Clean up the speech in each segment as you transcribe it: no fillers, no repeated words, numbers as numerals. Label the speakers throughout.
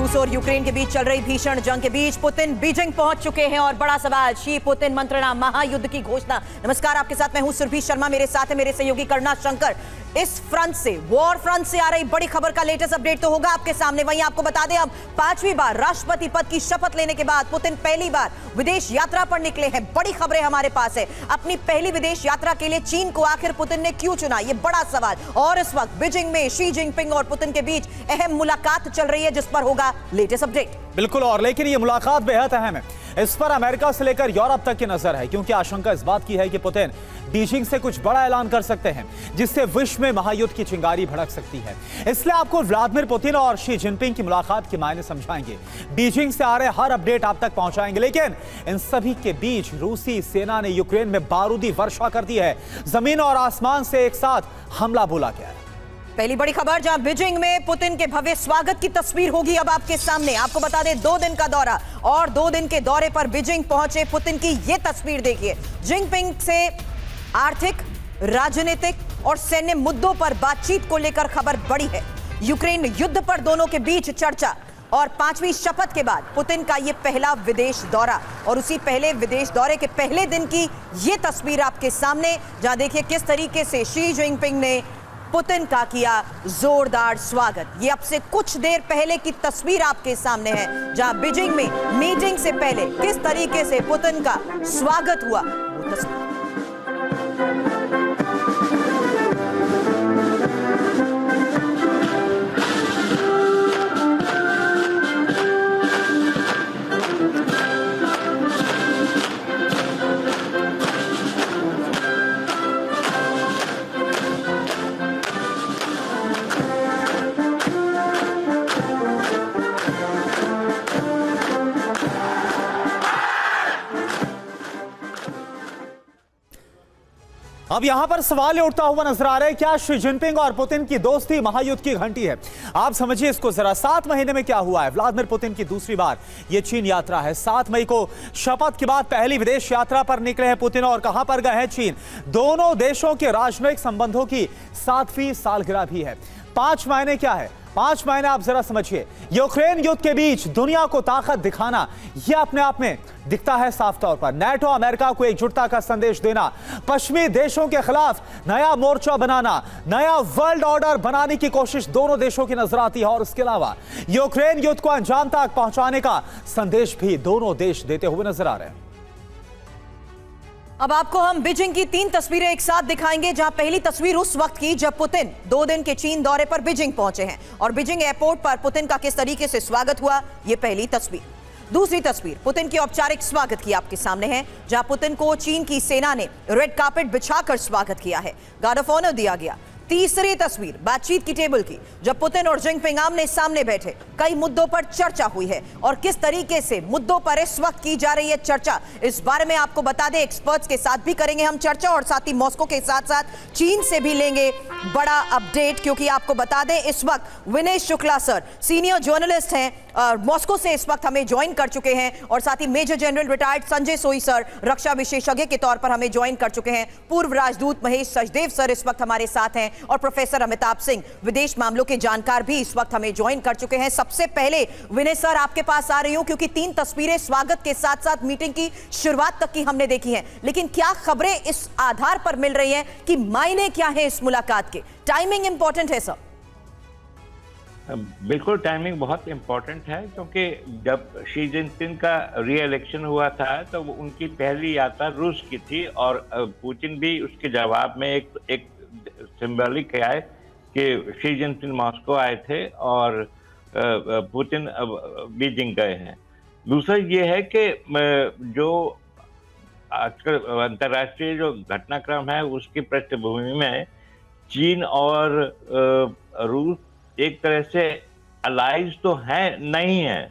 Speaker 1: रूस और यूक्रेन के बीच चल रही भीषण जंग के बीच पुतिन बीजिंग पहुंच चुके हैं और बड़ा सवाल, शी पुतिन मंत्रणा, महायुद्ध की घोषणा। नमस्कार, आपके साथ मैं हूं सुरभि शर्मा, मेरे साथ है मेरे सहयोगी करुणा शंकर। इस फ्रंट से, वॉर फ्रंट से आ रही बड़ी खबर का लेटेस्ट अपडेट तो होगा आपके सामने। वहीं आपको बता दें, अब 5वीं बार राष्ट्रपति पद की शपथ लेने के बाद पुतिन पहली बार विदेश यात्रा पर निकले हैं। बड़ी खबरें हमारे पास है। अपनी पहली विदेश यात्रा के लिए चीन को आखिर पुतिन ने क्यों चुना, यह बड़ा सवाल। और इस वक्त बीजिंग में शी जिनपिंग और पुतिन के बीच अहम मुलाकात चल रही है, जिस पर होगा लेटेस्ट अपडेट।
Speaker 2: बिल्कुल, और लेकिन ये मुलाकात बेहद अहम है। इस पर अमेरिका से लेकर यूरोप तक की नजर है, क्योंकि आशंका इस बात की है कि पुतिन बीजिंग से कुछ बड़ा ऐलान कर सकते हैं, जिससे विश्व में महायुद्ध की चिंगारी भड़क सकती है। इसलिए आपको व्लादिमीर पुतिन और शी जिनपिंग की मुलाकात के मायने समझाएंगे, बीजिंग से आ रहे हर अपडेट आप तक पहुंचाएंगे। लेकिन इन सभी के बीच रूसी सेना ने यूक्रेन में बारूदी वर्षा कर दी है। जमीन और आसमान से एक साथ हमला बोला गया है।
Speaker 1: पहली बड़ी खबर, जहां बीजिंग में पुतिन के भव्य स्वागत की तस्वीर होगी अब आपके सामने। आपको बता दें, 2 दिन का दौरा और 2 दिन के दौरे पर बीजिंग पहुंचे पुतिन की यह तस्वीर देखिए। जिनपिंग से आर्थिक, राजनीतिक और सैन्य मुद्दों पर बातचीत को लेकर खबर बड़ी है। यूक्रेन युद्ध पर दोनों के बीच चर्चा और 5वीं शपथ के बाद पुतिन का यह पहला विदेश दौरा, और उसी पहले विदेश दौरे के पहले दिन की यह तस्वीर आपके सामने, जहां देखिए किस तरीके से शी जिनपिंग ने पुतिन का किया जोरदार स्वागत। ये अब से कुछ देर पहले की तस्वीर आपके सामने है, जहां बीजिंग में मीटिंग से पहले किस तरीके से पुतिन का स्वागत हुआ, वो तस्वीर।
Speaker 2: अब यहां पर सवाल ये उठता हुआ नजर आ रहा है, क्या शी जिनपिंग और पुतिन की दोस्ती महायुद्ध की घंटी है? आप समझिए इसको जरा। 7 महीने में क्या हुआ है? व्लादिमीर पुतिन की दूसरी बार ये चीन यात्रा है। 7 मई को शपथ के बाद पहली विदेश यात्रा पर निकले हैं पुतिन, और कहां पर गए हैं? चीन। दोनों देशों के राजनयिक संबंधों की 7वीं सालगिरह भी है। 5 महीने क्या है? 5 महीने आप जरा समझिए। यूक्रेन युद्ध के बीच दुनिया को ताकत दिखाना, यह अपने आप में दिखता है साफ तौर पर। नाटो अमेरिका को एकजुटता का संदेश देना, पश्चिमी देशों के खिलाफ नया मोर्चा बनाना, नया वर्ल्ड ऑर्डर बनाने की कोशिश दोनों देशों की नजर आती है। और इसके अलावा यूक्रेन युद्ध को अंजाम तक पहुंचाने का संदेश भी दोनों देश देते हुए नजर आ रहे हैं।
Speaker 1: अब आपको हम बीजिंग की 3 तस्वीरें एक साथ दिखाएंगे, जहां पहली तस्वीर उस वक्त की जब पुतिन 2 दिन के चीन दौरे पर बीजिंग पहुंचे हैं, और बीजिंग एयरपोर्ट पर पुतिन का किस तरीके से स्वागत हुआ, यह पहली तस्वीर। दूसरी तस्वीर पुतिन की औपचारिक स्वागत की आपके सामने है, जहां पुतिन को चीन की सेना ने रेड कार्पेट बिछाकर स्वागत किया है, गार्ड ऑफ ऑनर दिया गया। तीसरी तस्वीर बातचीत की टेबल की, जब पुतिन और जिनपिंग आमने सामने बैठे, कई मुद्दों पर चर्चा हुई है। और किस तरीके से मुद्दों पर इस वक्त की जा रही है चर्चा, इस बारे में आपको बता दें, एक्सपर्ट्स के साथ भी करेंगे हम चर्चा, और साथ ही मॉस्को के साथ साथ चीन से भी लेंगे बड़ा अपडेट। क्योंकि आपको बता दें, इस वक्त विनय शुक्ला सर सीनियर जर्नलिस्ट हैं, मॉस्को से इस वक्त हमें ज्वाइन कर चुके हैं, और साथ ही मेजर जनरल रिटायर्ड संजय सोई सर रक्षा विशेषज्ञ के तौर पर हमें ज्वाइन कर चुके हैं। पूर्व राजदूत महेश सचदेव सर इस वक्त हमारे साथ हैं, और प्रोफेसर अमिताभ सिंह विदेश मामलों के जानकार भी इस वक्त हमें ज्वाइन कर चुके हैं। सबसे पहले विनय सर आपके पास आ रही हूं, क्योंकि 3 तस्वीरें स्वागत के साथ साथ मीटिंग की शुरुआत तक की हमने देखी हैं, लेकिन क्या खबरें इस आधार पर मिल रही हैं कि मायने क्या है इस मुलाकात के? टाइमिंग इंपॉर्टेंट है सर।
Speaker 3: बिल्कुल, टाइमिंग बहुत इम्पोर्टेंट है, क्योंकि जब शी जिनपिंग का री इलेक्शन हुआ था तो उनकी पहली यात्रा रूस की थी, और पुतिन भी उसके जवाब में एक सिंबॉलिक है कि शी जिनपिंग मॉस्को आए थे और पुतिन बीजिंग गए हैं। दूसरा ये है कि जो आजकल अंतर्राष्ट्रीय जो घटनाक्रम है उसकी पृष्ठभूमि में चीन और रूस एक तरह से अलाइज तो हैं नहीं है,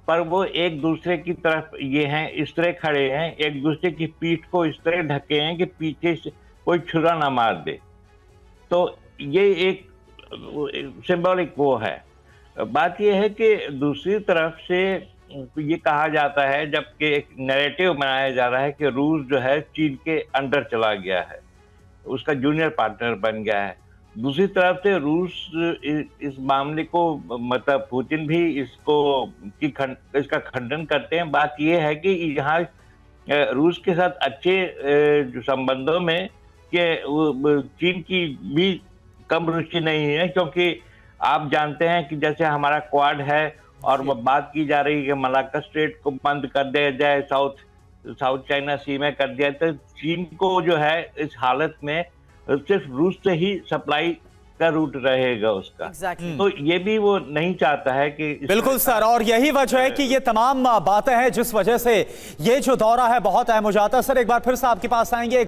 Speaker 3: पर वो एक दूसरे की तरफ ये हैं, इस तरह खड़े हैं, एक दूसरे की पीठ को इस तरह ढके हैं कि पीछे से कोई छुरा ना मार दे। तो ये एक सिंबॉलिक वो है। बात ये है कि दूसरी तरफ से ये कहा जाता है, जबकि एक नैरेटिव बनाया जा रहा है कि रूस जो है चीन के अंडर चला गया है, उसका जूनियर पार्टनर बन गया है। दूसरी तरफ से रूस इस मामले को, मतलब पुतिन भी इसका खंडन करते हैं। बात यह है कि यहाँ रूस के साथ अच्छे जो संबंधों में चीन की भी कम रुचि नहीं है, क्योंकि आप जानते हैं कि जैसे हमारा क्वाड है और वो बात की जा रही है कि मलाक्का स्ट्रेट को बंद कर दिया जाए, साउथ चाइना सी में कर दिया, तो चीन को जो है इस हालत में सिर्फ रूस से ही सप्लाई का रूट रहेगा उसका।
Speaker 1: Exactly.
Speaker 3: तो ये भी वो नहीं चाहता है कि
Speaker 2: बिल्कुल सर, और यही वजह है कि ये तमाम बातें हैं जिस वजह से ये जो दौरा है बहुत अहम हो जाता है। सर एक बार फिर से आपके पास आएंगे।